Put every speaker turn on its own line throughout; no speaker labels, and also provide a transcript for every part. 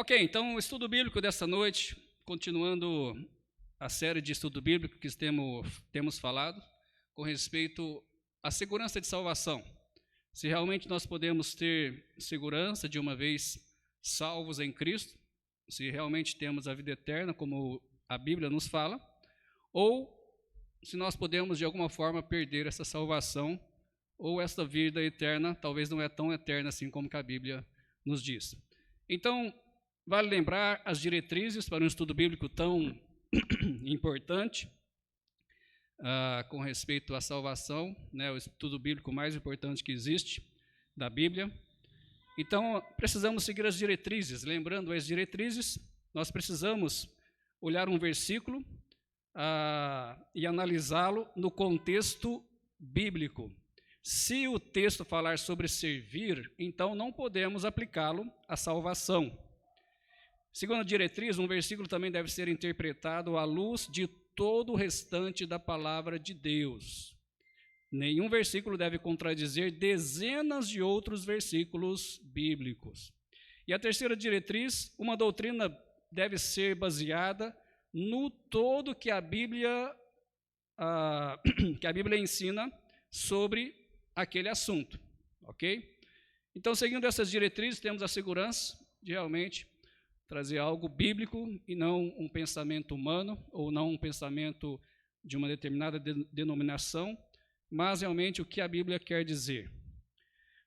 Ok, então o estudo bíblico dessa noite, continuando a série de estudo bíblico que temos falado com respeito à segurança de salvação. Se realmente nós podemos ter segurança de uma vez salvos em Cristo, se realmente temos a vida eterna, como a Bíblia nos fala, ou se nós podemos de alguma forma perder essa salvação, ou essa vida eterna talvez não é tão eterna assim como que a Bíblia nos diz. Então, vale lembrar as diretrizes para um estudo bíblico tão importante com respeito à salvação, né, o estudo bíblico mais importante que existe da Bíblia. Então, precisamos seguir as diretrizes. Lembrando as diretrizes, nós precisamos olhar um versículo e analisá-lo no contexto bíblico. Se o texto falar sobre servir, então não podemos aplicá-lo à salvação. Segundo a diretriz, um versículo também deve ser interpretado à luz de todo o restante da palavra de Deus. Nenhum versículo deve contradizer dezenas de outros versículos bíblicos. E a terceira diretriz, uma doutrina deve ser baseada no todo que a Bíblia ensina sobre aquele assunto, ok? Então, seguindo essas diretrizes, temos a segurança de realmente trazer algo bíblico e não um pensamento humano ou não um pensamento de uma determinada denominação, mas realmente o que a Bíblia quer dizer.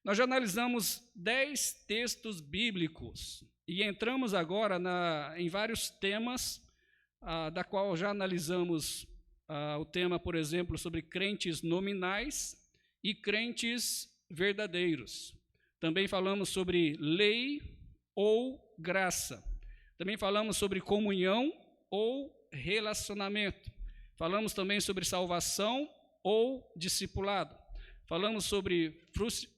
Nós já analisamos 10 textos bíblicos e entramos agora em vários temas, da qual já analisamos o tema, por exemplo, sobre crentes nominais e crentes verdadeiros. Também falamos sobre lei ou graça. Também falamos sobre comunhão ou relacionamento. Falamos também sobre salvação ou discipulado. Falamos sobre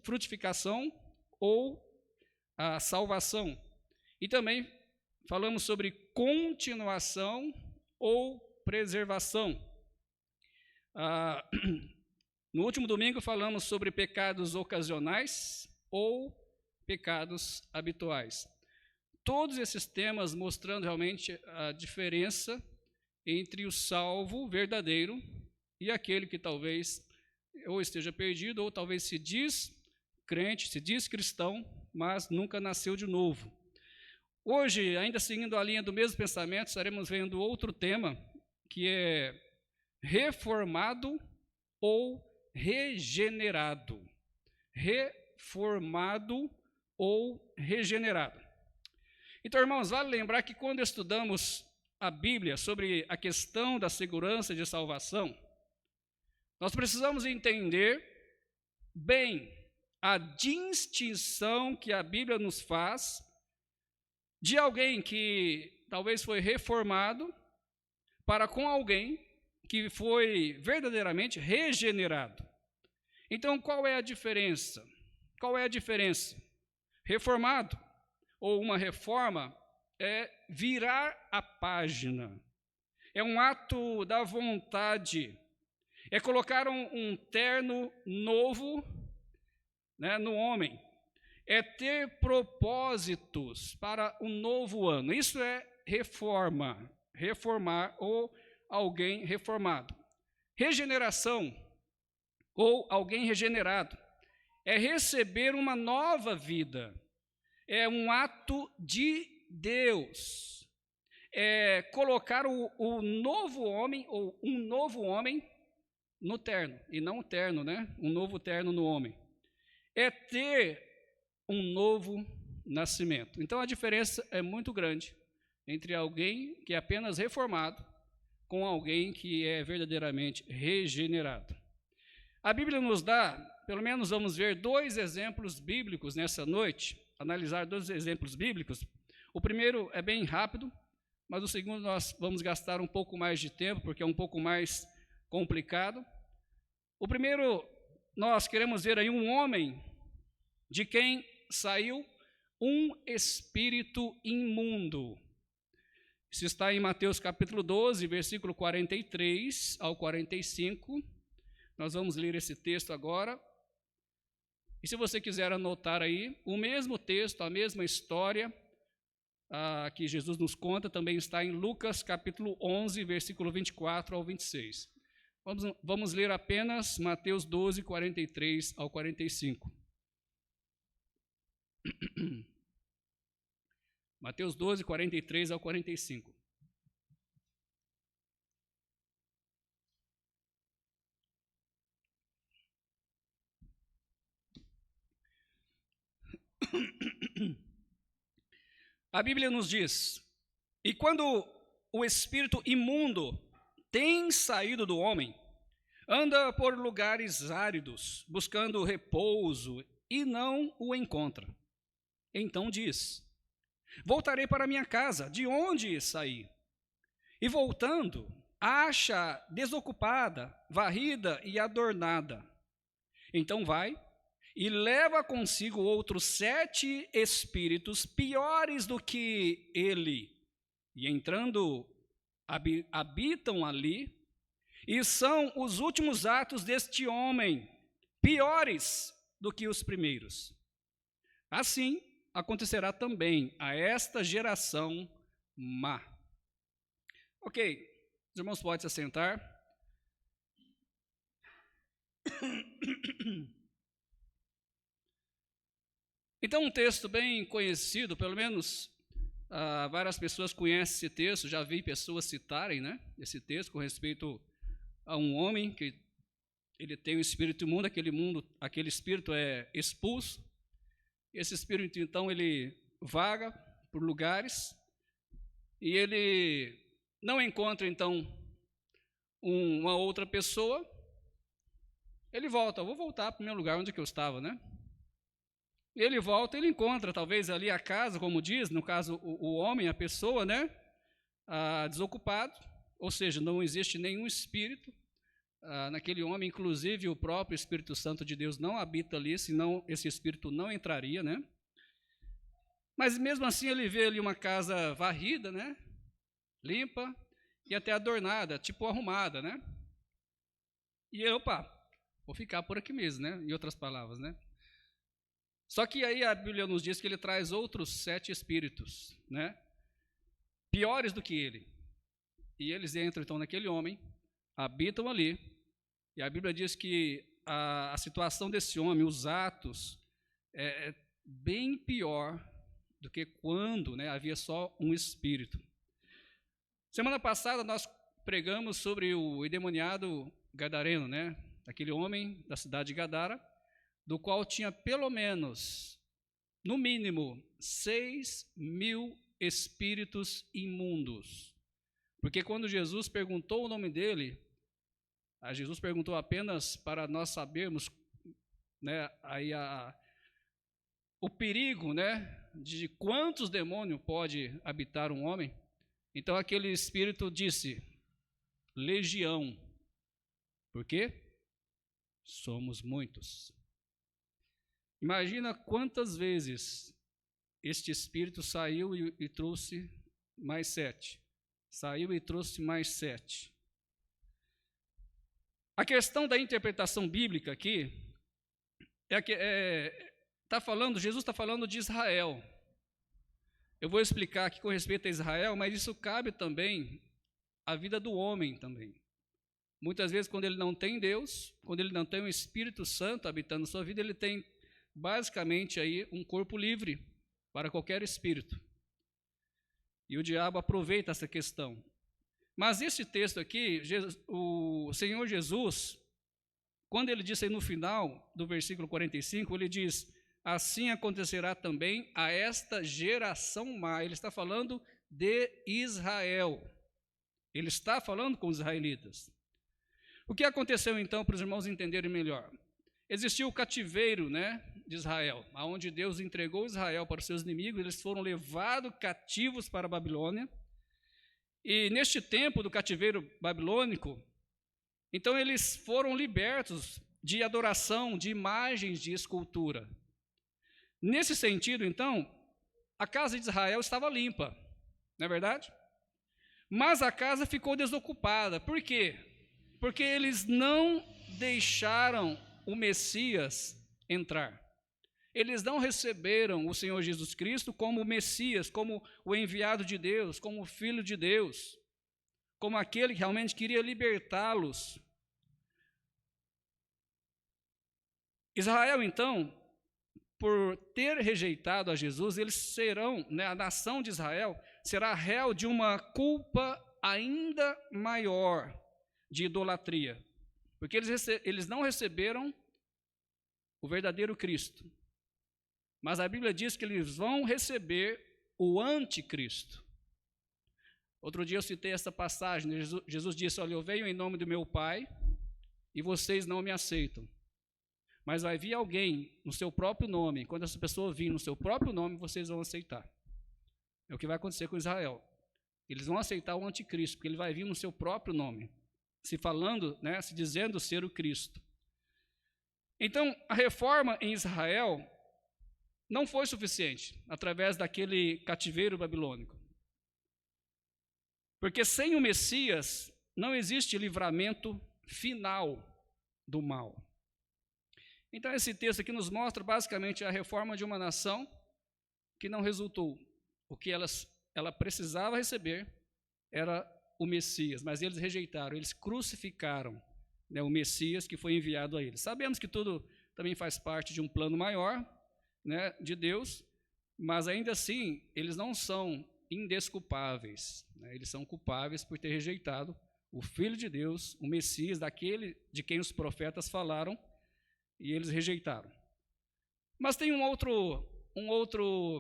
frutificação ou a salvação. E também falamos sobre continuação ou preservação. No último domingo falamos sobre pecados ocasionais ou pecados habituais. Todos esses temas mostrando realmente a diferença entre o salvo verdadeiro e aquele que talvez ou esteja perdido, ou talvez se diz crente, se diz cristão, mas nunca nasceu de novo. Hoje, ainda seguindo a linha do mesmo pensamento, estaremos vendo outro tema, que é reformado ou regenerado. Reformado ou regenerado. Então, irmãos, vale lembrar que quando estudamos a Bíblia sobre a questão da segurança de salvação, nós precisamos entender bem a distinção que a Bíblia nos faz de alguém que talvez foi reformado para com alguém que foi verdadeiramente regenerado. Então, qual é a diferença? Qual é a diferença? Reformado ou uma reforma é virar a página, é um ato da vontade, é colocar um terno novo, né, no homem, é ter propósitos para um novo ano. Isso é reforma, reformar ou alguém reformado. Regeneração ou alguém regenerado é receber uma nova vida. É um ato de Deus, é colocar o novo homem, ou um novo homem, no terno, e não o terno, né? Um novo terno no homem. É ter um novo nascimento. Então a diferença é muito grande entre alguém que é apenas reformado com alguém que é verdadeiramente regenerado. A Bíblia nos dá, pelo menos vamos ver 2 exemplos bíblicos nessa noite, analisar 2 exemplos bíblicos. O primeiro é bem rápido, mas o segundo nós vamos gastar um pouco mais de tempo, porque é um pouco mais complicado. O primeiro, nós queremos ver aí um homem de quem saiu um espírito imundo. Isso está em Mateus capítulo 12, versículo 43 ao 45. Nós vamos ler esse texto agora. E se você quiser anotar aí, o mesmo texto, a mesma história, que Jesus nos conta também está em Lucas capítulo 11, versículo 24 ao 26. Vamos ler apenas Mateus 12, 43 ao 45. Mateus 12, 43 ao 45. A Bíblia nos diz: e quando o espírito imundo tem saído do homem, anda por lugares áridos, buscando repouso, e não o encontra. Então diz: voltarei para minha casa, de onde saí. E voltando, acha desocupada, varrida e adornada. Então vai e leva consigo outros 7 espíritos piores do que ele, e entrando, habitam ali, e são os últimos atos deste homem, piores do que os primeiros. Assim acontecerá também a esta geração má. Ok, os irmãos podem se assentar. Então, um texto bem conhecido, pelo menos várias pessoas conhecem esse texto, já vi pessoas citarem, né, esse texto com respeito a um homem que ele tem um espírito imundo, aquele espírito é expulso. Esse espírito, então, ele vaga por lugares e ele não encontra, então, uma outra pessoa. Ele volta, vou voltar para o meu lugar onde que eu estava, né? Ele volta, ele encontra talvez ali a casa, como diz, no caso o homem, a pessoa, né, desocupado, ou seja, não existe nenhum espírito naquele homem, inclusive o próprio Espírito Santo de Deus não habita ali, senão esse espírito não entraria, né? Mas mesmo assim ele vê ali uma casa varrida, né, limpa e até adornada, tipo arrumada, né? E opa, vou ficar por aqui mesmo, né, em outras palavras, né? Só que aí a Bíblia nos diz que ele traz outros 7 espíritos, né, piores do que ele. E eles entram então naquele homem, habitam ali, e a Bíblia diz que a situação desse homem, os atos, é bem pior do que quando, né, havia só um espírito. Semana passada nós pregamos sobre o endemoniado gadareno, né, aquele homem da cidade de Gadara, do qual tinha pelo menos, no mínimo, 6.000 espíritos imundos. Porque quando Jesus perguntou o nome dele, Jesus perguntou apenas para nós sabermos, né, aí o perigo, né, de quantos demônios pode habitar um homem. Então aquele espírito disse, legião. Por quê? Somos muitos. Imagina quantas vezes este espírito saiu e trouxe mais 7. Saiu e trouxe mais 7. A questão da interpretação bíblica aqui Jesus está falando de Israel. Eu vou explicar aqui com respeito a Israel, mas isso cabe também à vida do homem também. Muitas vezes, quando ele não tem Deus, quando ele não tem o Espírito Santo habitando sua vida, ele tem basicamente aí um corpo livre para qualquer espírito. E o diabo aproveita essa questão. Mas esse texto aqui, o Senhor Jesus, quando ele disse aí no final do versículo 45, ele diz, assim acontecerá também a esta geração má. Ele está falando de Israel. Ele está falando com os israelitas. O que aconteceu então, para os irmãos entenderem melhor? Existiu o cativeiro, né, de Israel, onde Deus entregou Israel para os seus inimigos, eles foram levados cativos para a Babilônia, e neste tempo do cativeiro babilônico, então eles foram libertos de adoração, de imagens de escultura. Nesse sentido, então, a casa de Israel estava limpa, não é verdade? Mas a casa ficou desocupada, por quê? Porque eles não deixaram o Messias entrar. Eles não receberam o Senhor Jesus Cristo como o Messias, como o enviado de Deus, como o Filho de Deus, como aquele que realmente queria libertá-los. Israel, então, por ter rejeitado a Jesus, eles serão, a nação de Israel será réu de uma culpa ainda maior de idolatria, porque eles não receberam o verdadeiro Cristo. Mas a Bíblia diz que eles vão receber o anticristo. Outro dia eu citei essa passagem, Jesus disse, olha, eu venho em nome do meu Pai e vocês não me aceitam. Mas vai vir alguém no seu próprio nome, quando essa pessoa vir no seu próprio nome, vocês vão aceitar. É o que vai acontecer com Israel. Eles vão aceitar o anticristo, porque ele vai vir no seu próprio nome, se falando, se dizendo ser o Cristo. Então, a reforma em Israel não foi suficiente, através daquele cativeiro babilônico. Porque sem o Messias, não existe livramento final do mal. Então, esse texto aqui nos mostra basicamente a reforma de uma nação que não resultou. O que ela precisava receber era o Messias, mas eles rejeitaram, eles crucificaram o Messias que foi enviado a eles. Sabemos que tudo também faz parte de um plano maior, de Deus, mas ainda assim, eles não são indesculpáveis, eles são culpáveis por ter rejeitado o Filho de Deus, o Messias, daquele de quem os profetas falaram, e eles rejeitaram. Mas tem um outro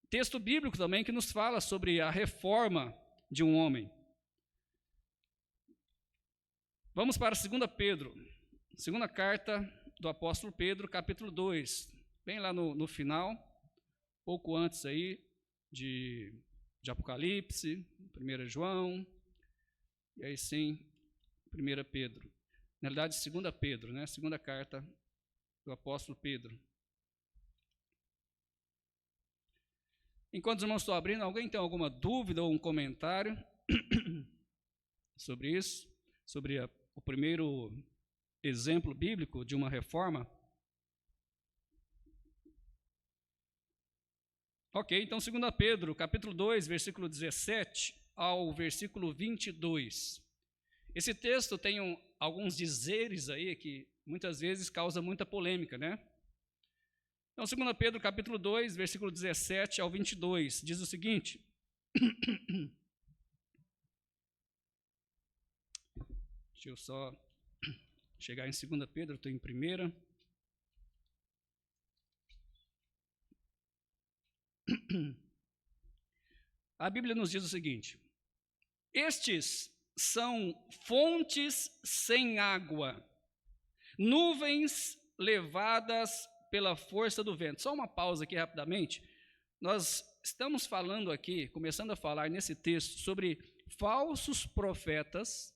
texto bíblico também que nos fala sobre a reforma de um homem. Vamos para 2 Pedro, segunda carta do apóstolo Pedro, capítulo 2, bem lá no final, pouco antes aí de Apocalipse, 1 João, e aí sim, 1 Pedro. Na realidade, 2 Pedro, segunda carta do apóstolo Pedro. Enquanto os irmãos estão abrindo, alguém tem alguma dúvida ou um comentário sobre isso? Sobre o primeiro exemplo bíblico de uma reforma? Ok, então 2 Pedro, capítulo 2, versículo 17 ao versículo 22. Esse texto tem alguns dizeres aí que muitas vezes causa muita polêmica, Então, 2 Pedro, capítulo 2, versículo 17 ao 22, diz o seguinte. Deixa eu só chegar em 2 Pedro, estou em 1. A Bíblia nos diz o seguinte: estes são fontes sem água, nuvens levadas pela força do vento. Só uma pausa aqui rapidamente. Nós estamos falando aqui, começando a falar nesse texto, sobre falsos profetas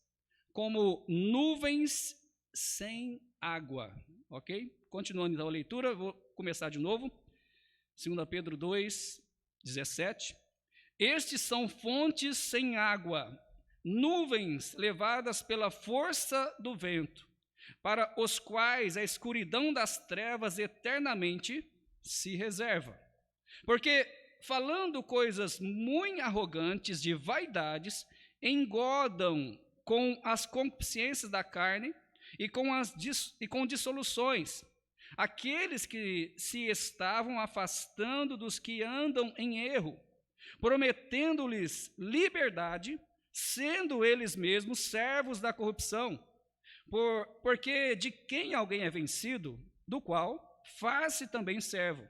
como nuvens sem água, ok? Continuando então a leitura, vou começar de novo. 2 Pedro 2, 17. Estes são fontes sem água, nuvens levadas pela força do vento, para os quais a escuridão das trevas eternamente se reserva. Porque, falando coisas muito arrogantes de vaidades, engodam com as concupiscências da carne e com dissoluções aqueles que se estavam afastando dos que andam em erro, prometendo-lhes liberdade, sendo eles mesmos servos da corrupção, porque de quem alguém é vencido, do qual faz-se também servo.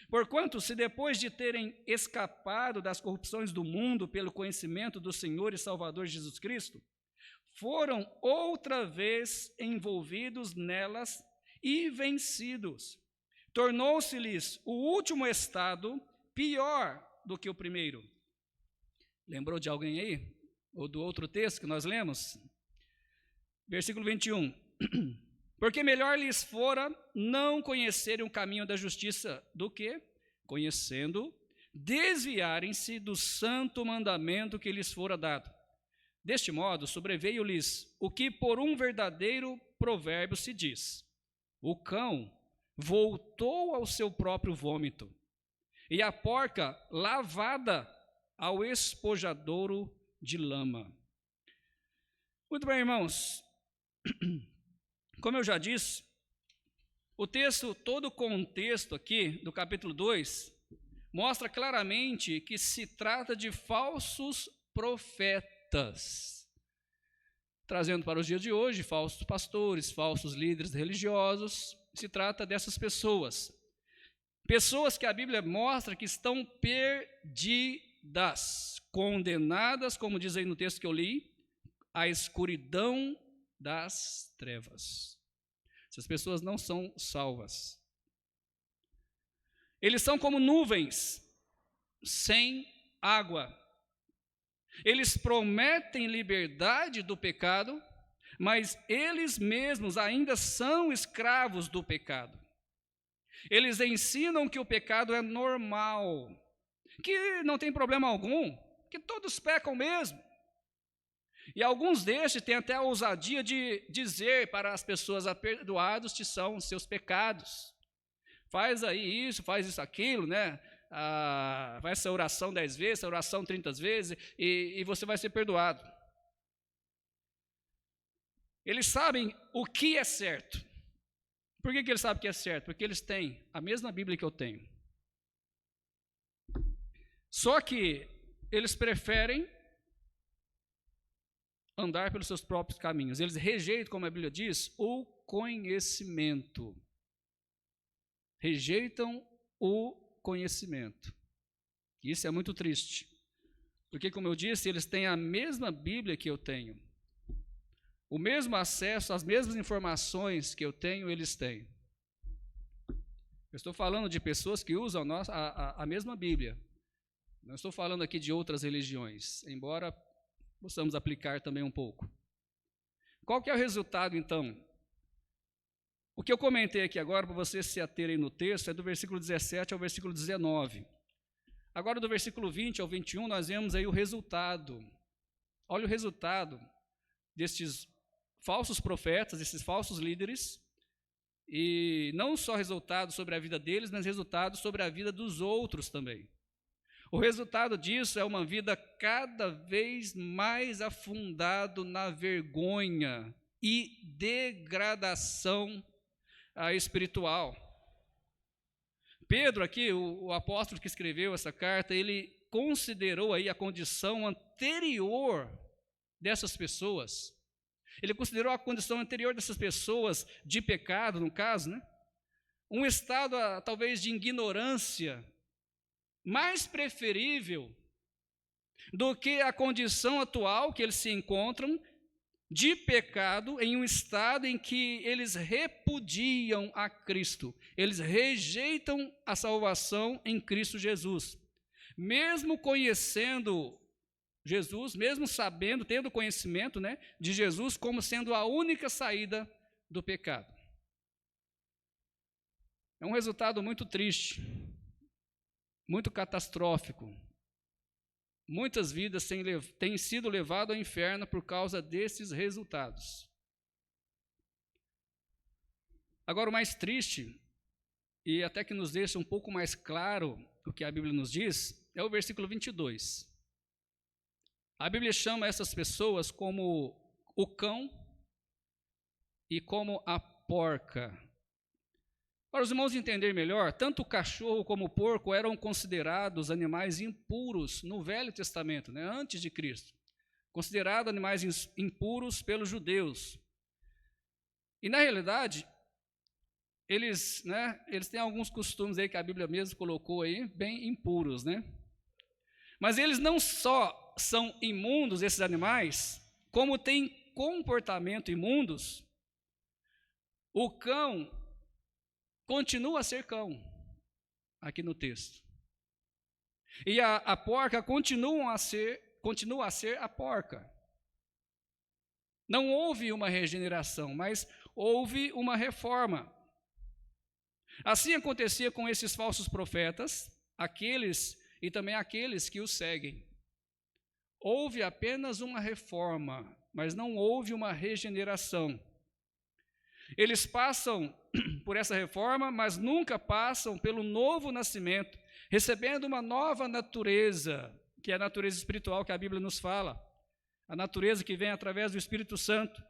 Porquanto, se depois de terem escapado das corrupções do mundo pelo conhecimento do Senhor e Salvador Jesus Cristo, foram outra vez envolvidos nelas e vencidos, tornou-se-lhes o último estado pior do que o primeiro. Lembrou de alguém aí? Ou do outro texto que nós lemos? Versículo 21. Porque melhor lhes fora não conhecerem o caminho da justiça do que, conhecendo, desviarem-se do santo mandamento que lhes fora dado. Deste modo, sobreveio-lhes o que por um verdadeiro provérbio se diz: o cão voltou ao seu próprio vômito, e a porca lavada ao espojadouro de lama. Muito bem, irmãos. Como eu já disse, o texto, todo o contexto aqui do capítulo 2, mostra claramente que se trata de falsos profetas. Trazendo para os dias de hoje, falsos pastores, falsos líderes religiosos, se trata dessas pessoas. Pessoas que a Bíblia mostra que estão perdidas, condenadas, como diz aí no texto que eu li, à escuridão das trevas. Essas pessoas não são salvas. Eles são como nuvens sem água. Eles prometem liberdade do pecado, mas eles mesmos ainda são escravos do pecado. Eles ensinam que o pecado é normal, que não tem problema algum, que todos pecam mesmo. E alguns destes têm até a ousadia de dizer para as pessoas: perdoados te são os seus pecados. Faz aí isso, faz isso, aquilo, né? Faz essa oração 10 vezes, essa oração 30 vezes, e você vai ser perdoado. Eles sabem o que é certo. Por que eles sabem o que é certo? Porque eles têm a mesma Bíblia que eu tenho. Só que eles preferem andar pelos seus próprios caminhos. Eles rejeitam, como a Bíblia diz, o conhecimento. Rejeitam o conhecimento. Isso é muito triste. Porque, como eu disse, eles têm a mesma Bíblia que eu tenho. O mesmo acesso, as mesmas informações que eu tenho, eles têm. Eu estou falando de pessoas que usam a mesma Bíblia. Não estou falando aqui de outras religiões, embora possamos aplicar também um pouco. Qual que é o resultado, então? O que eu comentei aqui agora, para vocês se aterem no texto, é do versículo 17 ao versículo 19. Agora, do versículo 20 ao 21, nós vemos aí o resultado. Olha o resultado destes falsos profetas, desses falsos líderes, e não só resultado sobre a vida deles, mas resultado sobre a vida dos outros também. O resultado disso é uma vida cada vez mais afundado na vergonha e degradação espiritual. Pedro aqui, o apóstolo que escreveu essa carta, ele considerou aí a condição anterior dessas pessoas. Ele considerou a condição anterior dessas pessoas de pecado, no caso, né? Um estado talvez de ignorância mais preferível do que a condição atual que eles se encontram de pecado, em um estado em que eles repudiam a Cristo, eles rejeitam a salvação em Cristo Jesus. Mesmo conhecendo Jesus, mesmo sabendo, tendo conhecimento, né, de Jesus como sendo a única saída do pecado. É um resultado muito triste, muito catastrófico. Muitas vidas têm sido levadas ao inferno por causa desses resultados. Agora, o mais triste, e até que nos deixa um pouco mais claro o que a Bíblia nos diz, é o versículo 22. A Bíblia chama essas pessoas como o cão e como a porca. Para os irmãos entenderem melhor, tanto o cachorro como o porco eram considerados animais impuros no Velho Testamento, né, antes de Cristo. Considerados animais impuros pelos judeus. E, na realidade, eles têm alguns costumes aí que a Bíblia mesmo colocou aí, bem impuros, né? Mas eles não só são imundos, esses animais, como têm comportamento imundos. O cão continua a ser cão, aqui no texto. E a porca continua a ser a porca. Não houve uma regeneração, mas houve uma reforma. Assim acontecia com esses falsos profetas, aqueles e também aqueles que os seguem. Houve apenas uma reforma, mas não houve uma regeneração. Eles passam por essa reforma, mas nunca passam pelo novo nascimento, recebendo uma nova natureza, que é a natureza espiritual que a Bíblia nos fala, a natureza que vem através do Espírito Santo.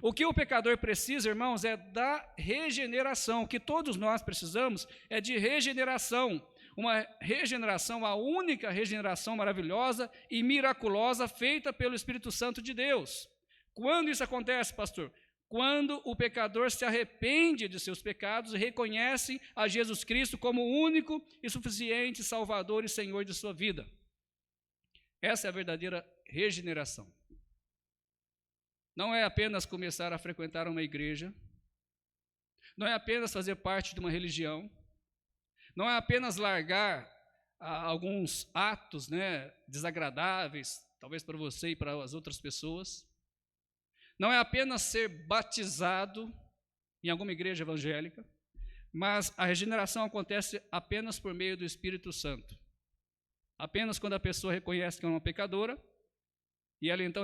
O que o pecador precisa, irmãos, é da regeneração. O que todos nós precisamos é de regeneração. Uma regeneração, a única regeneração maravilhosa e miraculosa feita pelo Espírito Santo de Deus. Quando isso acontece, pastor? Quando o pecador se arrepende de seus pecados e reconhece a Jesus Cristo como o único e suficiente Salvador e Senhor de sua vida. Essa é a verdadeira regeneração. Não é apenas começar a frequentar uma igreja, não é apenas fazer parte de uma religião, não é apenas largar alguns atos, desagradáveis, talvez para você e para as outras pessoas. Não é apenas ser batizado em alguma igreja evangélica, mas a regeneração acontece apenas por meio do Espírito Santo. Apenas quando a pessoa reconhece que é uma pecadora, e ela então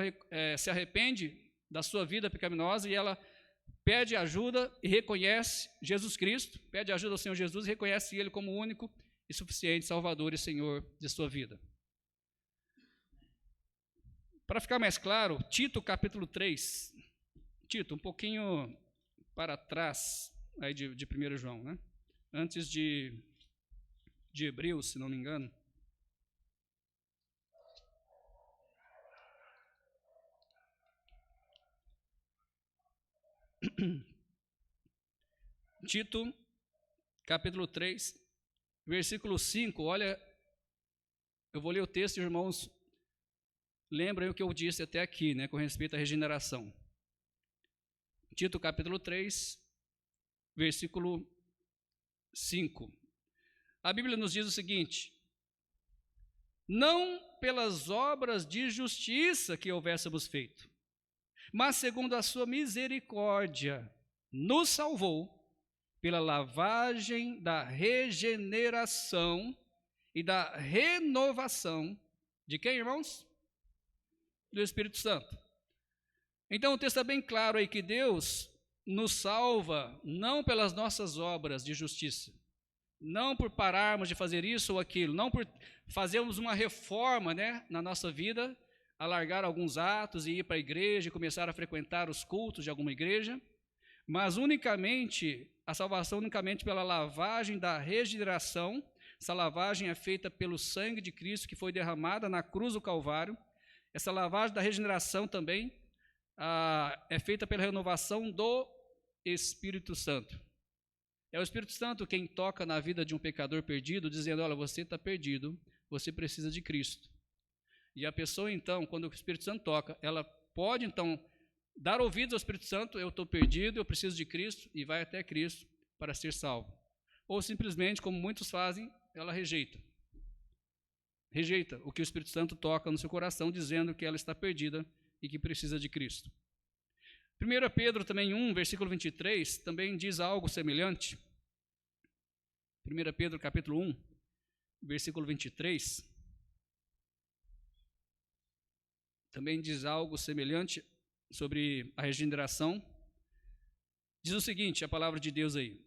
se arrepende da sua vida pecaminosa, e ela pede ajuda e reconhece Jesus Cristo, pede ajuda ao Senhor Jesus e reconhece Ele como o único e suficiente Salvador e Senhor de sua vida. Para ficar mais claro, Tito capítulo 3, Tito, um pouquinho para trás aí de 1 João, antes de Hebreus, se não me engano. Tito, capítulo 3, versículo 5, olha, eu vou ler o texto, irmãos, lembrem o que eu disse até aqui, com respeito à regeneração. Tito, capítulo 3, versículo 5. A Bíblia nos diz o seguinte: não pelas obras de justiça que houvéssemos feito, mas segundo a sua misericórdia, nos salvou pela lavagem da regeneração e da renovação de quem, irmãos? Do Espírito Santo. Então o texto é bem claro aí que Deus nos salva não pelas nossas obras de justiça, não por pararmos de fazer isso ou aquilo, não por fazermos uma reforma na nossa vida, alargar alguns atos e ir para a igreja e começar a frequentar os cultos de alguma igreja, mas a salvação unicamente pela lavagem da regeneração. Essa lavagem é feita pelo sangue de Cristo que foi derramada na cruz do Calvário. Essa lavagem da regeneração também é feita pela renovação do Espírito Santo. É o Espírito Santo quem toca na vida de um pecador perdido, dizendo: olha, você está perdido, você precisa de Cristo. E a pessoa então, quando o Espírito Santo toca, ela pode então dar ouvidos ao Espírito Santo: eu estou perdido, eu preciso de Cristo, e vai até Cristo para ser salvo. Ou simplesmente, como muitos fazem, ela rejeita o que o Espírito Santo toca no seu coração, dizendo que ela está perdida e que precisa de Cristo. 1 Pedro também 1, versículo 23, também diz algo semelhante. 1 Pedro capítulo 1, versículo 23, também diz algo semelhante sobre a regeneração. Diz o seguinte, a palavra de Deus aí: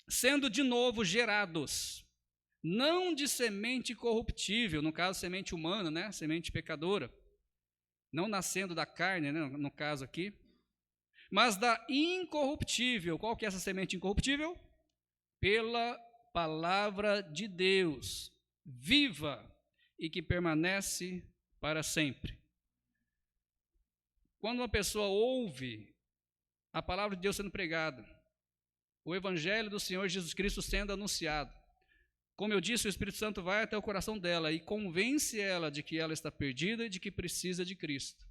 sendo de novo gerados, não de semente corruptível, no caso semente humana, semente pecadora, não nascendo da carne, no caso aqui, mas da incorruptível. Qual que é essa semente incorruptível? Pela palavra de Deus, viva e que permanece para sempre. Quando uma pessoa ouve a palavra de Deus sendo pregada, o evangelho do Senhor Jesus Cristo sendo anunciado, como eu disse, o Espírito Santo vai até o coração dela e convence ela de que ela está perdida e de que precisa de Cristo.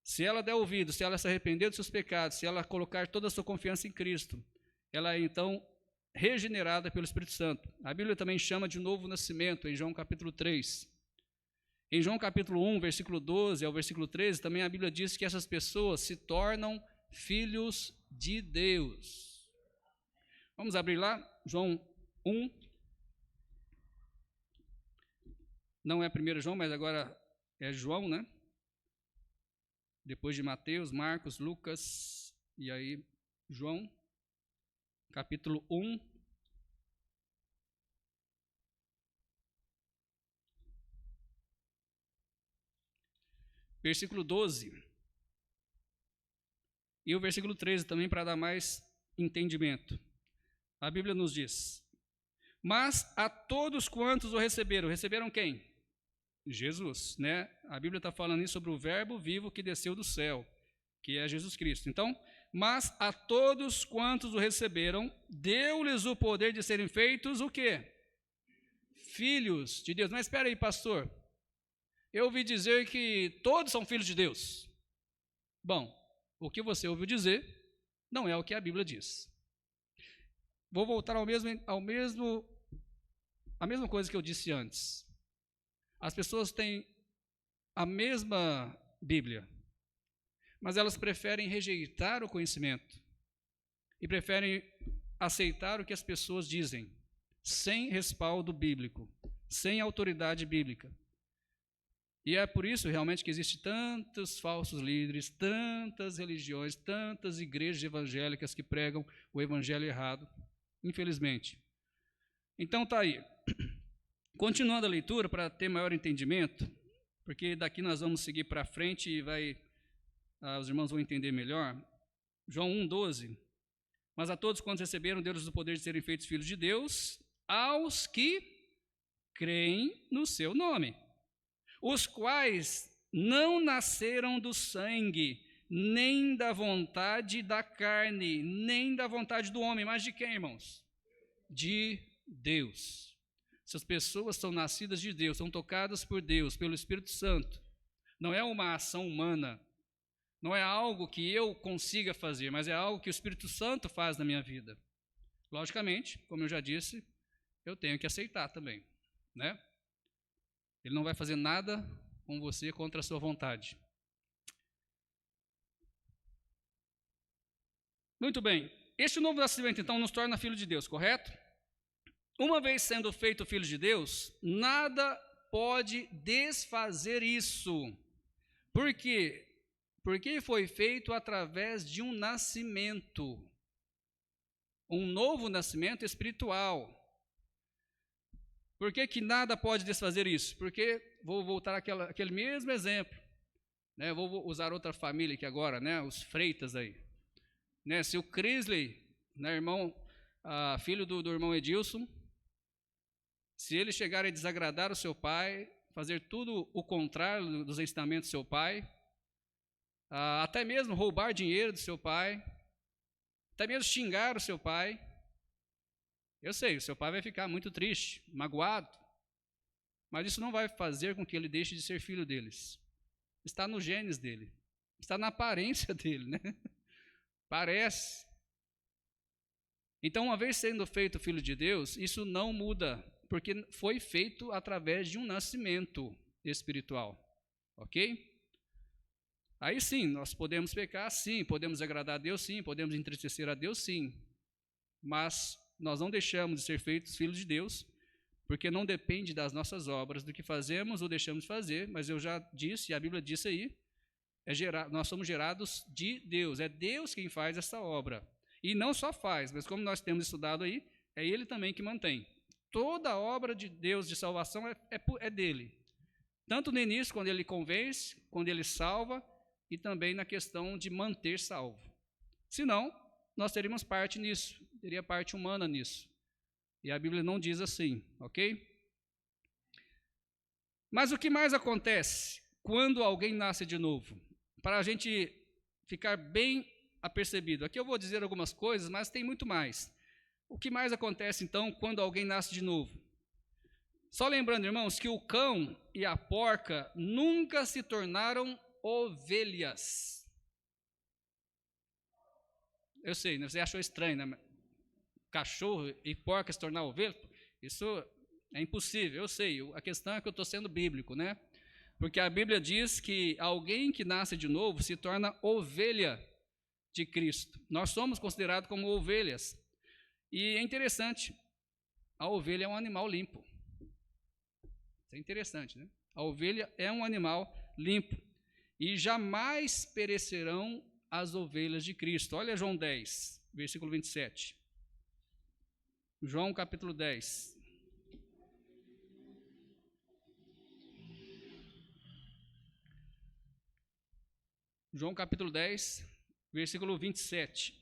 Se ela der ouvido, se ela se arrepender dos seus pecados, se ela colocar toda a sua confiança em Cristo, ela é então regenerada pelo Espírito Santo. A Bíblia também chama de novo nascimento, em João capítulo 3. Em João capítulo 1, versículo 12 ao versículo 13, também a Bíblia diz que essas pessoas se tornam filhos de Deus. Vamos abrir lá, João 1. Não é 1 João, mas agora é João, depois de Mateus, Marcos, Lucas e aí João, capítulo 1. Versículo 12. E o versículo 13 também, para dar mais entendimento. A Bíblia nos diz: mas a todos quantos o receberam, receberam quem? Jesus, né? A Bíblia está falando isso sobre o verbo vivo que desceu do céu, que é Jesus Cristo. Então, mas a todos quantos o receberam, deu-lhes o poder de serem feitos o quê? Filhos de Deus. Mas espera aí, pastor, eu ouvi dizer que todos são filhos de Deus. Bom, o que você ouviu dizer não é o que a Bíblia diz. Vou voltar a mesma coisa que eu disse antes. As pessoas têm a mesma Bíblia, mas elas preferem rejeitar o conhecimento e preferem aceitar o que as pessoas dizem, sem respaldo bíblico, sem autoridade bíblica. E é por isso realmente que existem tantos falsos líderes, tantas religiões, tantas igrejas evangélicas que pregam o evangelho errado, infelizmente. Então está aí. Continuando a leitura para ter maior entendimento, porque daqui nós vamos seguir para frente e os irmãos vão entender melhor. João 1,12. Mas a todos quantos receberam, deu-lhes o poder de serem feitos filhos de Deus, aos que creem no seu nome, os quais não nasceram do sangue, nem da vontade da carne, nem da vontade do homem, mas de quem, irmãos? De Deus. Essas pessoas são nascidas de Deus, são tocadas por Deus, pelo Espírito Santo. Não é uma ação humana, não é algo que eu consiga fazer, mas é algo que o Espírito Santo faz na minha vida. Logicamente, como eu já disse, eu tenho que aceitar também, né? Ele não vai fazer nada com você contra a sua vontade. Muito bem. Este novo nascimento, então, nos torna filho de Deus, correto? Uma vez sendo feito filho de Deus, nada pode desfazer isso. Por quê? Porque foi feito através de um nascimento, um novo nascimento espiritual. Por que nada pode desfazer isso? Porque, vou voltar àquele mesmo exemplo, né? Vou usar outra família aqui agora, né? Os Freitas aí. Né? Se o Crisley, né, filho do irmão Edilson, se ele chegar a desagradar o seu pai, fazer tudo o contrário dos ensinamentos do seu pai, até mesmo roubar dinheiro do seu pai, até mesmo xingar o seu pai, eu sei, o seu pai vai ficar muito triste, magoado, mas isso não vai fazer com que ele deixe de ser filho deles. Está no genes dele, está na aparência dele, né? Parece. Então, uma vez sendo feito filho de Deus, isso não muda, porque foi feito através de um nascimento espiritual, ok? Aí sim, nós podemos pecar, sim, podemos agradar a Deus, sim, podemos entristecer a Deus, sim, mas nós não deixamos de ser feitos filhos de Deus, porque não depende das nossas obras, do que fazemos ou deixamos de fazer, mas eu já disse, e a Bíblia disse aí, nós somos gerados de Deus, é Deus quem faz essa obra. E não só faz, mas como nós temos estudado aí, é Ele também que mantém. Toda a obra de Deus de salvação é dele. Tanto no início, quando Ele convence, quando Ele salva, e também na questão de manter salvo. Senão, nós teríamos parte nisso, teria parte humana nisso. E a Bíblia não diz assim, ok? Mas o que mais acontece quando alguém nasce de novo? Para a gente ficar bem apercebido. Aqui eu vou dizer algumas coisas, mas tem muito mais. O que mais acontece, então, quando alguém nasce de novo? Só lembrando, irmãos, que o cão e a porca nunca se tornaram ovelhas. Eu sei, né? Você achou estranho, né? Cachorro e porca se tornar ovelha? Isso é impossível, eu sei. A questão é que eu estou sendo bíblico, né? Porque a Bíblia diz que alguém que nasce de novo se torna ovelha de Cristo. Nós somos considerados como ovelhas. E é interessante, a ovelha é um animal limpo. Isso é interessante, né? A ovelha é um animal limpo. e jamais perecerão as ovelhas de Cristo. Olha João 10, versículo 27. João capítulo 10. João capítulo 10, versículo 27.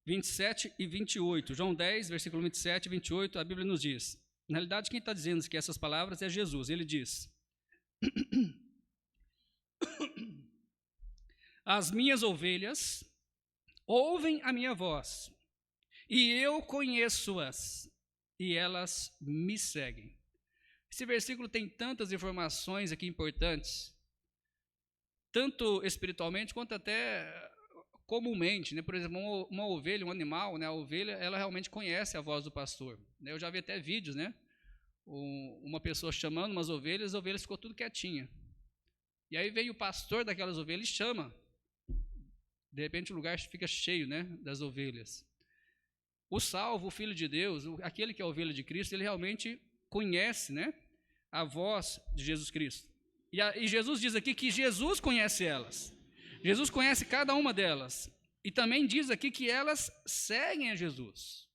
27 e 28. João 10, versículo 27 e 28, a Bíblia nos diz. Na realidade, quem está dizendo que essas palavras é Jesus. Ele diz: as minhas ovelhas ouvem a minha voz, e eu conheço-as, e elas me seguem. Esse versículo tem tantas informações aqui importantes, tanto espiritualmente quanto até comumente, né? Por exemplo, uma ovelha, um animal, né? A ovelha, ela realmente conhece a voz do pastor. Eu já vi até vídeos, né? Uma pessoa chamando umas ovelhas, as ovelhas ficou tudo quietinha. E aí vem o pastor daquelas ovelhas e chama. De repente o lugar fica cheio, né? Das ovelhas. O salvo, o Filho de Deus, aquele que é a ovelha de Cristo, ele realmente conhece, né? A voz de Jesus Cristo. E Jesus diz aqui que Jesus conhece elas. Jesus conhece cada uma delas. E também diz aqui que elas seguem a Jesus.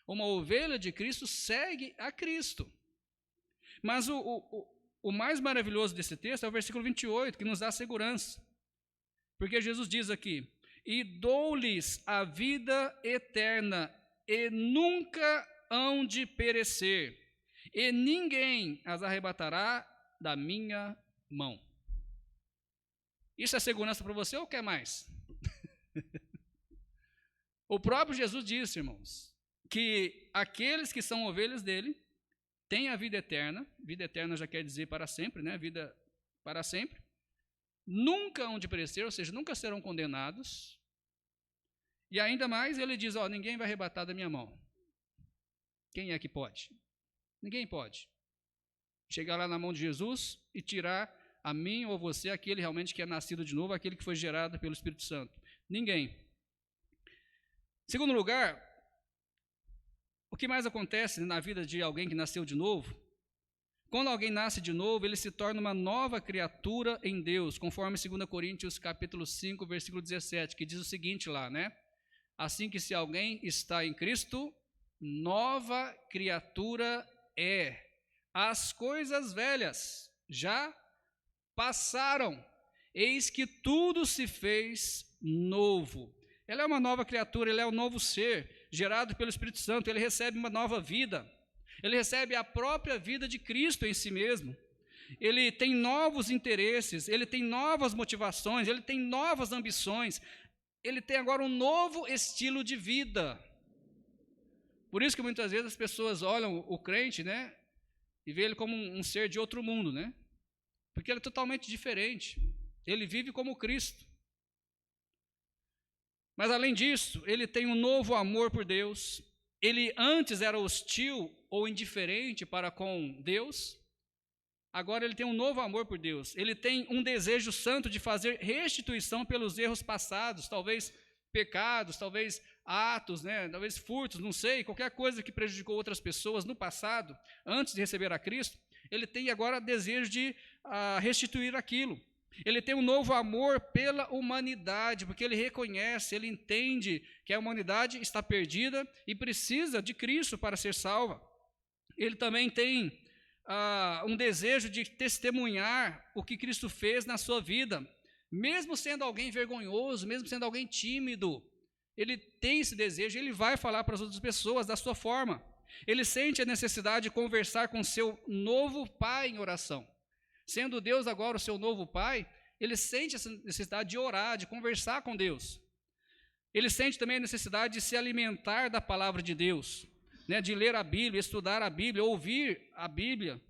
Uma ovelha de Cristo segue a Cristo. Mas o mais maravilhoso desse texto é o versículo 28, que nos dá segurança. Porque Jesus diz aqui: e dou-lhes a vida eterna, e nunca hão de perecer, e ninguém as arrebatará da minha mão. Isso é segurança para você ou quer mais? O próprio Jesus disse, irmãos, que aqueles que são ovelhas dele têm a vida eterna. Vida eterna já quer dizer para sempre, né? Vida para sempre. Nunca hão de perecer, ou seja, nunca serão condenados. E ainda mais ele diz: ó, ninguém vai arrebatar da minha mão. Quem é que pode? Ninguém pode chegar lá na mão de Jesus e tirar a mim ou você, aquele realmente que é nascido de novo, aquele que foi gerado pelo Espírito Santo. Ninguém. Segundo lugar, o que mais acontece na vida de alguém que nasceu de novo? Quando alguém nasce de novo, ele se torna uma nova criatura em Deus, conforme 2 Coríntios capítulo 5, versículo 17, que diz o seguinte lá, né? Assim que se alguém está em Cristo, nova criatura é. As coisas velhas já passaram, eis que tudo se fez novo. Ela é uma nova criatura, ele é um novo ser, gerado pelo Espírito Santo, ele recebe uma nova vida, ele recebe a própria vida de Cristo em si mesmo, ele tem novos interesses, ele tem novas motivações, ele tem novas ambições, ele tem agora um novo estilo de vida. Por isso que muitas vezes as pessoas olham o crente, né, e vê ele como um ser de outro mundo, né? Porque ele é totalmente diferente. Ele vive como Cristo. Mas além disso, ele tem um novo amor por Deus. Ele antes era hostil ou indiferente para com Deus. Agora ele tem um novo amor por Deus. Ele tem um desejo santo de fazer restituição pelos erros passados, talvez pecados, talvez atos, né? Talvez furtos, não sei, qualquer coisa que prejudicou outras pessoas no passado, antes de receber a Cristo. Ele tem agora desejo de restituir aquilo. Ele tem um novo amor pela humanidade, porque ele reconhece, ele entende que a humanidade está perdida e precisa de Cristo para ser salva. Ele também tem um desejo de testemunhar o que Cristo fez na sua vida, mesmo sendo alguém vergonhoso, mesmo sendo alguém tímido. Ele tem esse desejo, ele vai falar para as outras pessoas da sua forma. Ele sente a necessidade de conversar com seu novo pai em oração. Sendo Deus agora o seu novo pai, ele sente essa necessidade de orar, de conversar com Deus. Ele sente também a necessidade de se alimentar da palavra de Deus, né, de ler a Bíblia, estudar a Bíblia, ouvir a Bíblia.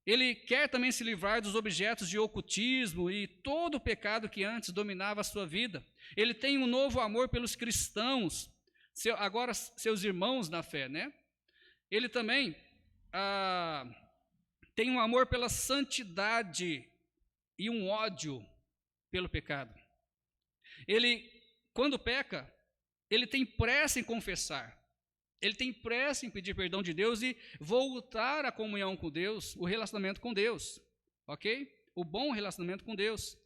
Ele quer também se livrar dos objetos de ocultismo e todo o pecado que antes dominava a sua vida. Ele tem um novo amor pelos cristãos, agora seus irmãos na fé, né? Ele também tem um amor pela santidade e um ódio pelo pecado. Ele, quando peca, ele tem pressa em confessar. Ele tem pressa em pedir perdão de Deus e voltar à comunhão com Deus, o relacionamento com Deus, ok? O bom relacionamento com Deus.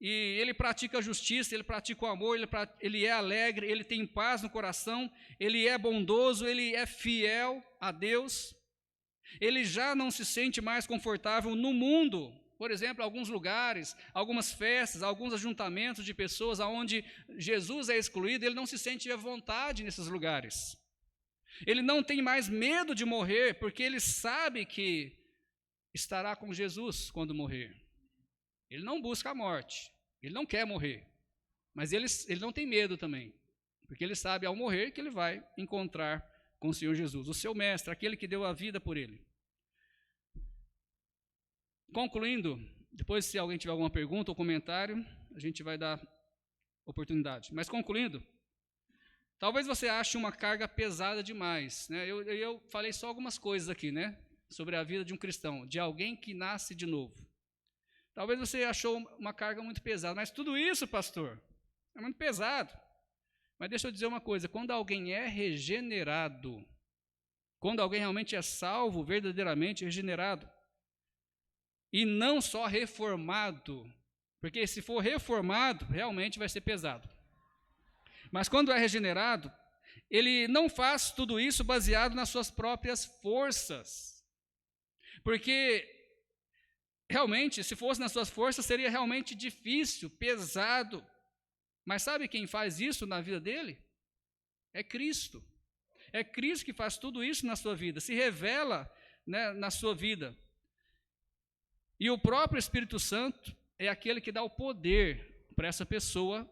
E ele pratica a justiça, ele pratica o amor, ele é alegre, ele tem paz no coração, ele é bondoso, ele é fiel a Deus. Ele já não se sente mais confortável no mundo. Por exemplo, alguns lugares, algumas festas, alguns ajuntamentos de pessoas onde Jesus é excluído, ele não se sente à vontade nesses lugares. Ele não tem mais medo de morrer, porque ele sabe que estará com Jesus quando morrer. Ele não busca a morte, ele não quer morrer, mas ele não tem medo também, porque ele sabe ao morrer que ele vai encontrar com o Senhor Jesus, o seu mestre, aquele que deu a vida por ele. Concluindo, depois se alguém tiver alguma pergunta ou comentário, a gente vai dar oportunidade. Mas concluindo, talvez você ache uma carga pesada demais, né? Eu falei só algumas coisas aqui, né? Sobre a vida de um cristão, de alguém que nasce de novo. Talvez você achou uma carga muito pesada, mas tudo isso, pastor, é muito pesado. Mas deixa eu dizer uma coisa, quando alguém é regenerado, quando alguém realmente é salvo, verdadeiramente regenerado, e não só reformado, porque se for reformado, realmente vai ser pesado. Mas quando é regenerado, ele não faz tudo isso baseado nas suas próprias forças. Porque, realmente, se fosse nas suas forças, seria realmente difícil, pesado. Mas sabe quem faz isso na vida dele? É Cristo. É Cristo que faz tudo isso na sua vida, se revela, né, na sua vida. E o próprio Espírito Santo é aquele que dá o poder para essa pessoa,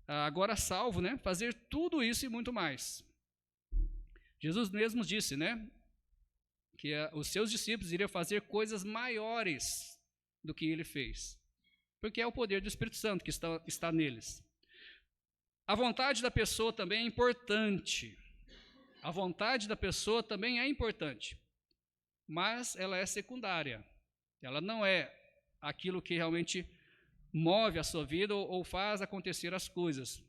agora salvo, né, fazer tudo isso e muito mais. Jesus mesmo disse, né, que os seus discípulos iriam fazer coisas maiores do que ele fez, porque é o poder do Espírito Santo que está neles. A vontade da pessoa também é importante. A vontade da pessoa também é importante, mas ela é secundária. Ela não é aquilo que realmente move a sua vida ou faz acontecer as coisas.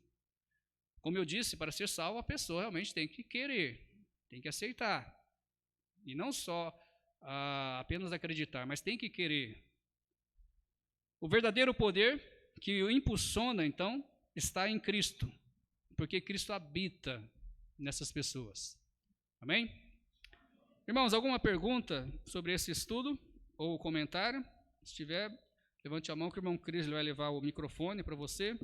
Como eu disse, para ser salvo, a pessoa realmente tem que querer, tem que aceitar. E não só apenas acreditar, mas tem que querer. O verdadeiro poder que o impulsiona, então, está em Cristo, porque Cristo habita nessas pessoas. Amém? Irmãos, alguma pergunta sobre esse estudo ou comentário? Se tiver, levante a mão que o irmão Cris vai levar o microfone para você.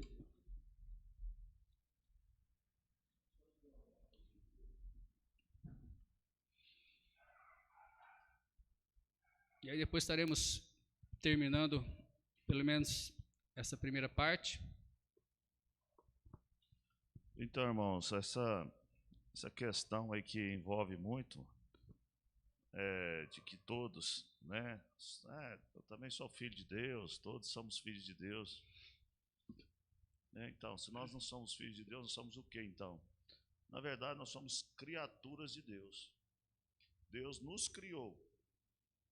E aí depois estaremos terminando, pelo menos, essa primeira parte.
Então, irmãos, essa questão aí que envolve muito, de que todos, né, eu também sou filho de Deus, todos somos filhos de Deus. Então, se nós não somos filhos de Deus, nós somos o quê, então? Na verdade, nós somos criaturas de Deus. Deus nos criou,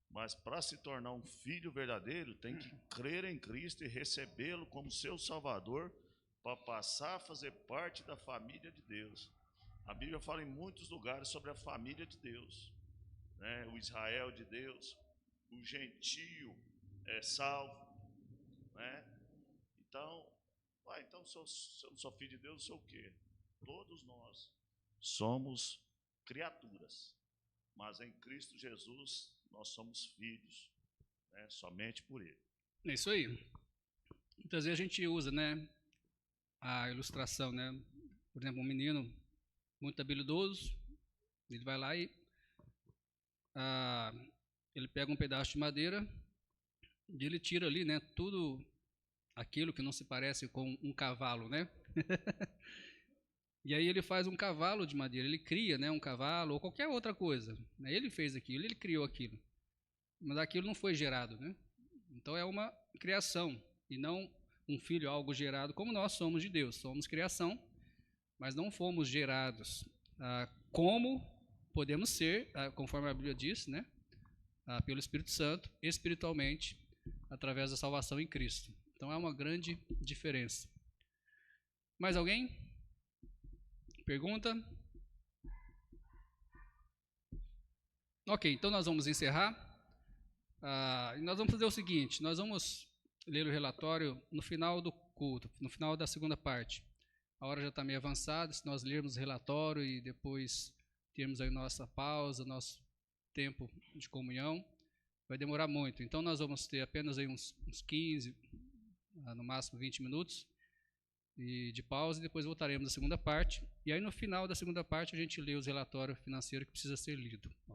mas para se tornar um filho verdadeiro, tem que crer em Cristo e recebê-lo como seu Salvador, para passar a fazer parte da família de Deus. A Bíblia fala em muitos lugares sobre a família de Deus, né? O Israel de Deus, o gentio é salvo, né? Então, se eu não sou filho de Deus, eu sou o quê? Todos nós somos criaturas, mas em Cristo Jesus nós somos filhos, né? Somente por Ele.
É isso aí. Muitas vezes a gente usa, né, a ilustração, né? Por exemplo, um menino muito habilidoso, ele vai lá e ele pega um pedaço de madeira e ele tira ali, né, tudo aquilo que não se parece com um cavalo, né? E aí ele faz um cavalo de madeira, ele cria, né, um cavalo ou qualquer outra coisa. Né? Ele fez aquilo, ele criou aquilo, mas aquilo não foi gerado, né? Então é uma criação e não um filho, algo gerado, como nós somos de Deus. Somos criação, mas não fomos gerados como podemos ser, conforme a Bíblia diz, né? Pelo Espírito Santo, espiritualmente, através da salvação em Cristo. Então é uma grande diferença. Mais alguém? Pergunta? Ok, então nós vamos encerrar. E nós vamos fazer o seguinte, nós vamos ler o relatório no final do culto, no final da segunda parte. A hora já está meio avançada, se nós lermos o relatório e depois termos aí nossa pausa, nosso tempo de comunhão, vai demorar muito. Então nós vamos ter apenas aí uns 15, no máximo 20 minutos de pausa, e depois voltaremos à segunda parte. E aí no final da segunda parte a gente lê os relatórios financeiros que precisa ser lido.